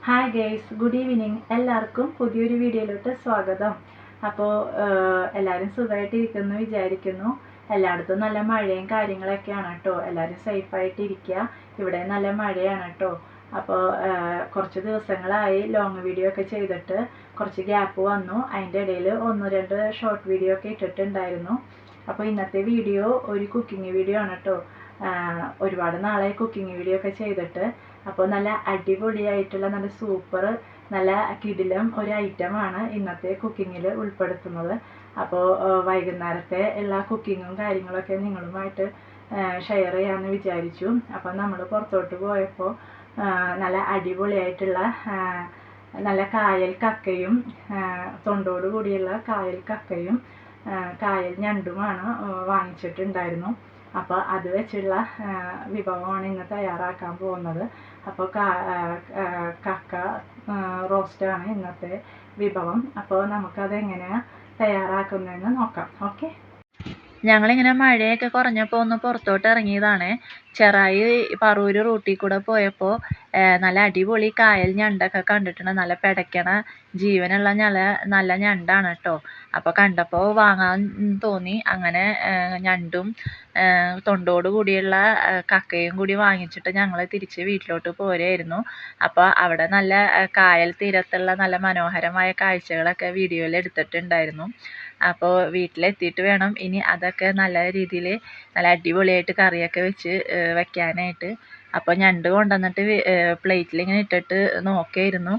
Hi guys, good evening. എല്ലാവർക്കും പുതിയൊരു വീഡിയോയിലോട്ട് സ്വാഗതം. അപ്പോൾ എല്ലാവരും സുഖമായിട്ടിരിക്കുന്നു വിചാരിക്കുന്നു. എല്ലായിടത്തും നല്ല മഴയും കാര്യങ്ങളൊക്കെയാണ് കേട്ടോ. എല്ലാവരും സേഫായിട്ടിരിക്കുക. ഇവിടെ നല്ല മഴയാണ് കേട്ടോ. അപ്പോൾ കുറച്ച് ദിവസങ്ങളായി ലോങ് വീഡിയോ ഒക്കെ ചെയ്തിട്ട് കുറച്ച് ഗ്യാപ്പ് വന്നു. അതിൻ്റെ ഇടയിൽ 1-2 ഷോർട്ട് വീഡിയോ ഒക്കെ ഇട്ടിട്ടുണ്ടായിരുന്നു. അപ്പോൾ ഇന്നത്തെ വീഡിയോ ഒരു കുക്കിംഗ് വീഡിയോ ആണ് കേട്ടോ. ഒരുപാട് നാളായി കുക്കിംഗ് വീഡിയോ ഒക്കെ ചെയ്തിട്ട്. അപ്പോൾ നല്ല അടിപൊളിയായിട്ടുള്ള നല്ല സൂപ്പർ നല്ല കിടിലം ഒരു ഐറ്റമാണ് ഇന്നത്തെ കുക്കിങ്ങിൽ ഉൾപ്പെടുത്തുന്നത്. അപ്പോൾ വൈകുന്നേരത്തെ എല്ലാ കുക്കിങ്ങും കാര്യങ്ങളൊക്കെ നിങ്ങളുമായിട്ട് ഷെയർ ചെയ്യാമെന്ന് വിചാരിച്ചു. അപ്പോൾ നമ്മൾ പുറത്തോട്ട് പോയപ്പോൾ നല്ല അടിപൊളിയായിട്ടുള്ള നല്ല കായൽ കക്കയും തൊണ്ടോട് കൂടിയുള്ള കായൽ കക്കയും കായൽ ഞണ്ടുമാണ് വാങ്ങിച്ചിട്ടുണ്ടായിരുന്നു. അപ്പോൾ അത് വെച്ചുള്ള വിഭവമാണ് ഇന്ന് തയ്യാറാക്കാൻ പോകുന്നത്. അപ്പോൾ കക്ക റോസ്റ്റാണ് ഇന്നത്തെ വിഭവം. അപ്പോൾ നമുക്കതെങ്ങനെയാണ് തയ്യാറാക്കുന്നതെന്ന് നോക്കാം. ഓക്കെ. ഞങ്ങളിങ്ങനെ മഴയൊക്കെ കുറഞ്ഞപ്പോൾ ഒന്ന് പുറത്തോട്ട് ഇറങ്ങിയതാണ്. ചെറായി പറൂര് റൂട്ടിൽ കൂടെ പോയപ്പോൾ നല്ല അടിപൊളി കായൽ ഞണ്ടൊക്കെ കണ്ടിട്ടുണ്ട്. നല്ല പിടയ്ക്കണ ജീവനുള്ള നല്ല ഞണ്ടാണ് കേട്ടോ. അപ്പോൾ കണ്ടപ്പോൾ വാങ്ങാൻ തോന്നി. അങ്ങനെ ഞണ്ടും തൊണ്ടോട് കൂടിയുള്ള കക്കയും കൂടി വാങ്ങിച്ചിട്ട് ഞങ്ങൾ തിരിച്ച് വീട്ടിലോട്ട് പോരായിരുന്നു. അപ്പോൾ അവിടെ നല്ല കായൽ തീരത്തുള്ള നല്ല മനോഹരമായ കാഴ്ചകളൊക്കെ വീഡിയോയിൽ എടുത്തിട്ടുണ്ടായിരുന്നു. അപ്പോൾ വീട്ടിലെത്തിയിട്ട് വേണം ഇനി അതൊക്കെ നല്ല രീതിയിൽ നല്ല അടിപൊളിയായിട്ട് കറിയൊക്കെ വെച്ച് വയ്ക്കാനായിട്ട്. അപ്പോൾ ഞണ്ട് കൊണ്ടുവന്നിട്ട് പ്ലേറ്റിൽ ഇങ്ങനെ ഇട്ടിട്ട് നോക്കിയായിരുന്നു.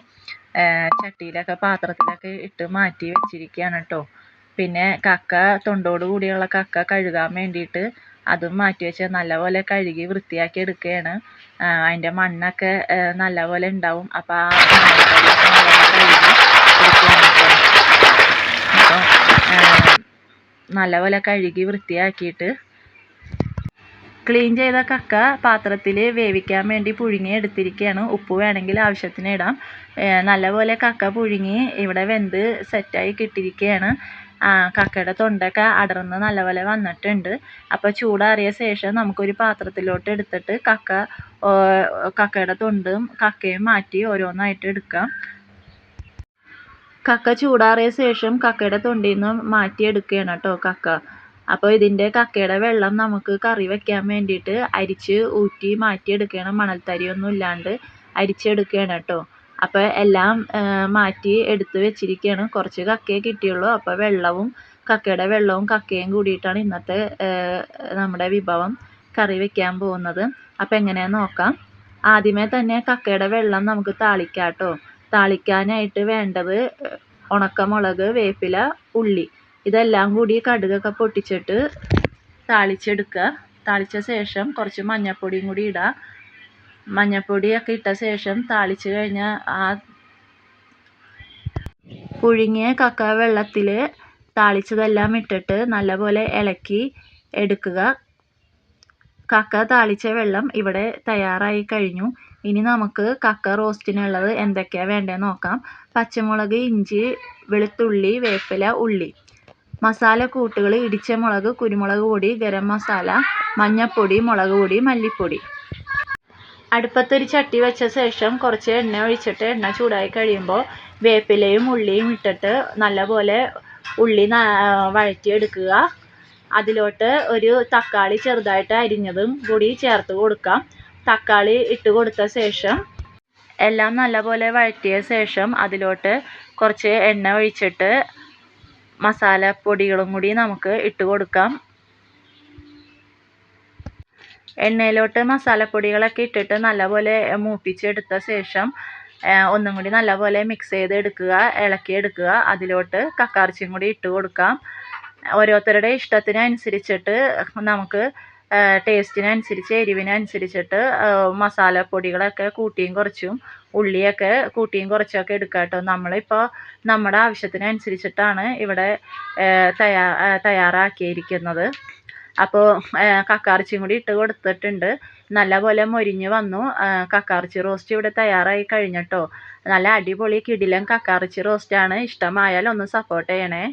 ചട്ടിയിലൊക്കെ പാത്രത്തിലൊക്കെ ഇട്ട് മാറ്റി വെച്ചിരിക്കുകയാണ് കേട്ടോ. പിന്നെ കക്ക തൊണ്ടോട് കൂടിയുള്ള കക്ക കഴുകാൻ വേണ്ടിയിട്ട് അതും മാറ്റി വെച്ച് നല്ലപോലെ കഴുകി വൃത്തിയാക്കി എടുക്കുകയാണ്. അതിൻ്റെ മണ്ണൊക്കെ നല്ലപോലെ ഉണ്ടാവും. അപ്പോൾ ആ കഴുകി എടുക്കുകയാണ് കേട്ടോ. അപ്പോൾ നല്ലപോലെ കഴുകി വൃത്തിയാക്കിയിട്ട് ക്ലീൻ ചെയ്ത കക്ക പാത്രത്തിൽ വേവിക്കാൻ വേണ്ടി പുഴുങ്ങി എടുത്തിരിക്കുകയാണ്. ഉപ്പ് വേണമെങ്കിൽ ആവശ്യത്തിന് ഇടാം. നല്ലപോലെ കക്ക പുഴുങ്ങി ഇവിടെ വെന്ത് സെറ്റായി കിട്ടിയിരിക്കുകയാണ്. കക്കയുടെ തൊണ്ടൊക്കെ അടർന്ന് നല്ലപോലെ വന്നിട്ടുണ്ട്. അപ്പോൾ ചൂടാറിയ ശേഷം നമുക്കൊരു പാത്രത്തിലോട്ട് എടുത്തിട്ട് കക്കയുടെ തൊണ്ടും കക്കയും മാറ്റി ഓരോന്നായിട്ട് എടുക്കാം. കക്ക ചൂടാറിയ ശേഷം കക്കയുടെ തൊണ്ടിൽ നിന്ന് മാറ്റിയെടുക്കുകയാണ് കേട്ടോ കക്ക. അപ്പോൾ ഇതിൻ്റെ കക്കയുടെ വെള്ളം നമുക്ക് കറി വയ്ക്കാൻ വേണ്ടിയിട്ട് അരിച്ച് ഊറ്റി മാറ്റിയെടുക്കുകയാണ്. മണൽത്തരിയൊന്നും ഇല്ലാണ്ട് അരിച്ചെടുക്കുകയാണ് കേട്ടോ. അപ്പോൾ എല്ലാം മാറ്റി എടുത്ത് വെച്ചിരിക്കുകയാണ്. കുറച്ച് കക്കയെ കിട്ടിയുള്ളൂ. അപ്പോൾ കക്കയുടെ വെള്ളവും കക്കയും കൂടിയിട്ടാണ് ഇന്നത്തെ നമ്മുടെ വിഭവം കറി വയ്ക്കാൻ പോകുന്നത്. അപ്പോൾ എങ്ങനെയാണെന്ന് നോക്കാം. ആദ്യമേ തന്നെ കക്കയുടെ വെള്ളം നമുക്ക് താളിക്കാം കേട്ടോ. താളിക്കാനായിട്ട് വേണ്ടത് ഉണക്കമുളക്, വേപ്പില, ഉള്ളി ഇതെല്ലാം കൂടി കടുകൊക്കെ പൊട്ടിച്ചിട്ട് താളിച്ചെടുക്കുക. താളിച്ച ശേഷം കുറച്ച് മഞ്ഞൾപ്പൊടിയും കൂടി ഇടുക. മഞ്ഞൾപ്പൊടിയൊക്കെ ഇട്ട ശേഷം താളിച്ച് കഴിഞ്ഞാൽ ആ പുഴുങ്ങിയ കക്ക വെള്ളത്തിൽ താളിച്ചതെല്ലാം ഇട്ടിട്ട് നല്ലപോലെ ഇളക്കി എടുക്കുക. കക്ക താളിച്ച വെള്ളം ഇവിടെ തയ്യാറായി കഴിഞ്ഞു. ഇനി നമുക്ക് കക്ക റോസ്റ്റിനുള്ളത് എന്തൊക്കെയാണ് വേണ്ടതെന്ന് നോക്കാം. പച്ചമുളക്, ഇഞ്ചി, വെളുത്തുള്ളി, വേപ്പില, ഉള്ളി, മസാല കൂട്ടുകൾ ഇടിച്ച മുളക്, കുരുമുളക് പൊടി, ഗരം മസാല, മഞ്ഞൾപ്പൊടി, മുളക് പൊടി, മല്ലിപ്പൊടി. അടുപ്പത്തൊരു ചട്ടി വെച്ച ശേഷം കുറച്ച് എണ്ണ ഒഴിച്ചിട്ട് എണ്ണ ചൂടായി കഴിയുമ്പോൾ വേപ്പിലയും ഉള്ളിയും ഇട്ടിട്ട് നല്ലപോലെ ഉള്ളി വഴറ്റിയെടുക്കുക. അതിലോട്ട് ഒരു തക്കാളി ചെറുതായിട്ട് അരിഞ്ഞതും കൂടി ചേർത്ത് കൊടുക്കാം. തക്കാളി ഇട്ട് കൊടുത്ത ശേഷം എല്ലാം നല്ലപോലെ വഴറ്റിയ ശേഷം അതിലോട്ട് കുറച്ച് എണ്ണ ഒഴിച്ചിട്ട് മസാലപ്പൊടികളും കൂടി നമുക്ക് ഇട്ട് കൊടുക്കാം. എണ്ണയിലോട്ട് മസാലപ്പൊടികളൊക്കെ ഇട്ടിട്ട് നല്ലപോലെ മൂപ്പിച്ചെടുത്ത ശേഷം ഒന്നും കൂടി നല്ലപോലെ മിക്സ് ചെയ്തെടുക്കുക, ഇളക്കിയെടുക്കുക. അതിലോട്ട് കക്കയിറച്ചിയും കൂടി ഇട്ട് കൊടുക്കാം. ഓരോരുത്തരുടെ ഇഷ്ടത്തിനനുസരിച്ചിട്ട് നമുക്ക് ടേസ്റ്റിനനുസരിച്ച് എരിവിനനുസരിച്ചിട്ട് മസാലപ്പൊടികളൊക്കെ കൂട്ടിയും കുറച്ചും ഉള്ളിയൊക്കെ കൂട്ടിയും കുറച്ചൊക്കെ എടുക്കാം കേട്ടോ. നമ്മളിപ്പോൾ നമ്മുടെ ആവശ്യത്തിനനുസരിച്ചിട്ടാണ് ഇവിടെ തയ്യാറാക്കിയിരിക്കുന്നത്. അപ്പോൾ കക്കയിറച്ചിയും കൂടി ഇട്ട് കൊടുത്തിട്ടുണ്ട്. നല്ലപോലെ മൊരിഞ്ഞ് വന്നു. കക്കയിറച്ചി റോസ്റ്റ് ഇവിടെ തയ്യാറായി കഴിഞ്ഞിട്ടോ. നല്ല അടിപൊളി കിടിലൻ കക്കയിറച്ചി റോസ്റ്റാണ്. ഇഷ്ടമായാൽ ഒന്ന് സപ്പോർട്ട് ചെയ്യണേ.